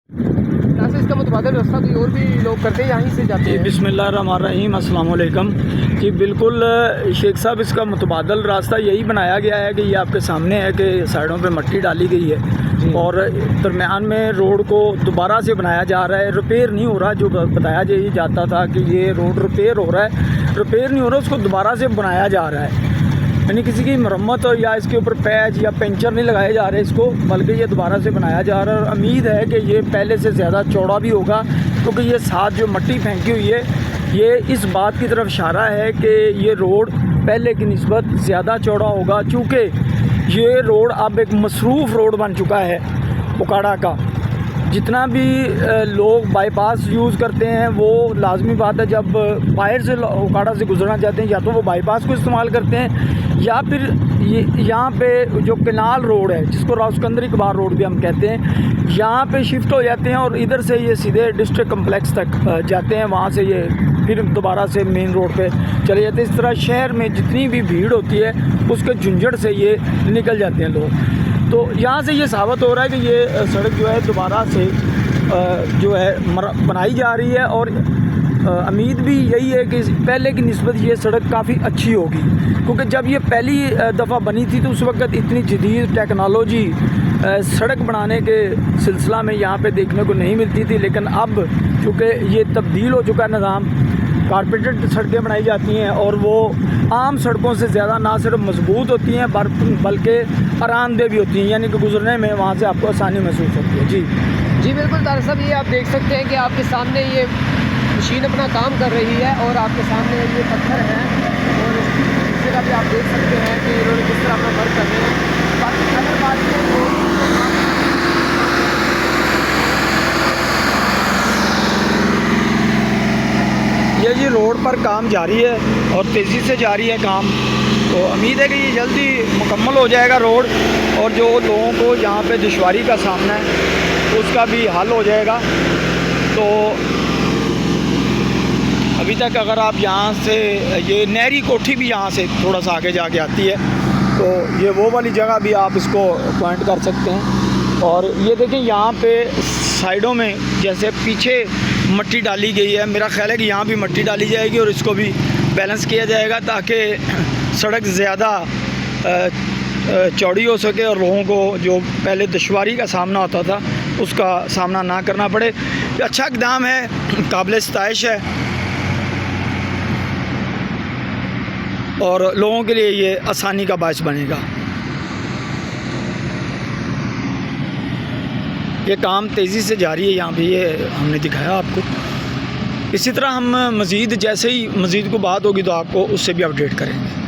इसका मुतबादल रास्ता कोई और भी लोग करते हैं, यहीं से जाते हैं? बिस्मिल्लाहिर्रहमानिर्रहीम, अस्सलाम वालेकुम जी। बिल्कुल शेख साहब, इसका मुतबादल रास्ता यही बनाया गया है कि ये आपके सामने है कि साइडों पे मट्टी डाली गई है और दरमियान में रोड को दोबारा से बनाया जा रहा है। रिपेयर नहीं हो रहा, जो बताया जाता था कि ये रोड रिपेयर हो रहा है, रिपेयर नहीं हो रहा, उसको दोबारा से बनाया जा रहा है। यानी किसी की मरम्मत या इसके ऊपर पैच या पेंचर नहीं लगाए जा रहे इसको, बल्कि ये दोबारा से बनाया जा रहा है। और उम्मीद है कि ये पहले से ज़्यादा चौड़ा भी होगा, क्योंकि ये साथ जो मट्टी फेंकी हुई है ये इस बात की तरफ इशारा है कि ये रोड पहले की निस्बत ज़्यादा चौड़ा होगा, चूँकि ये रोड अब एक मसरूफ़ रोड बन चुका है उकाड़ा का। जितना भी लोग बाईपास यूज़ करते हैं, वो लाजमी बात है जब बाहर से उकाड़ा से गुजरना चाहते हैं या तो वो बाईपास को इस्तेमाल करते हैं या फिर ये यहाँ पे जो केनाल रोड है जिसको रावस्कंदरी कबार रोड भी हम कहते हैं, यहाँ पे शिफ्ट हो जाते हैं और इधर से ये सीधे डिस्ट्रिक्ट कम्प्लेक्स तक जाते हैं, वहाँ से ये फिर दोबारा से मेन रोड पे चले जाते हैं। इस तरह शहर में जितनी भी भीड़ होती है उसके झुंझट से ये निकल जाते हैं लोग। तो यहाँ से ये साबित हो रहा है कि ये सड़क जो है दोबारा से जो है बनाई जा रही है और उम्मीद भी यही है कि पहले की निस्बत ये सड़क काफ़ी अच्छी होगी, क्योंकि जब ये पहली दफ़ा बनी थी तो उस वक्त इतनी जदीद टेक्नोलॉजी सड़क बनाने के सिलसिला में यहाँ पे देखने को नहीं मिलती थी। लेकिन अब चूँकि ये तब्दील हो चुका है निज़ाम, कारपेटेड सड़कें बनाई जाती हैं और वो आम सड़कों से ज़्यादा ना सिर्फ मजबूत होती हैं बल्कि आरामदेह भी होती हैं, यानी कि गुजरने में वहाँ से आपको आसानी महसूस होती है। जी बिल्कुल तारिक साहब, ये आप देख सकते हैं कि आपके सामने ये मशीन अपना काम कर रही है और आपके सामने ये पत्थर हैं और इस जगह भी आप देख सकते हैं कि इन्होंने किस तरह अपना वर्क कर रहे हैं। बाकी अगर बात करें तो ये जी रोड पर काम जारी है और तेज़ी से जारी है काम, तो उम्मीद है कि ये जल्दी मुकम्मल हो जाएगा रोड और जो लोगों को यहाँ पे दुश्वारी का सामना है उसका भी हल हो जाएगा। तो अभी तक अगर आप यहाँ से, ये नहरी कोठी भी यहाँ से थोड़ा सा आगे जाके आती है, तो ये वो वाली जगह भी आप इसको पॉइंट कर सकते हैं। और ये देखें यहाँ पे साइडों में जैसे पीछे मट्टी डाली गई है, मेरा ख्याल है कि यहाँ भी मट्टी डाली जाएगी और इसको भी बैलेंस किया जाएगा ताकि सड़क ज़्यादा चौड़ी हो सके और लोगों को जो पहले दुश्वारी का सामना होता था उसका सामना ना करना पड़े। अच्छा इक़दाम है, काबिल सताइश है और लोगों के लिए ये आसानी का बायस बनेगा। ये काम तेज़ी से जारी है यहाँ पे, ये हमने दिखाया आपको। इसी तरह हम मज़ीद जैसे ही मज़ीद को बात होगी तो आपको उससे भी अपडेट करेंगे।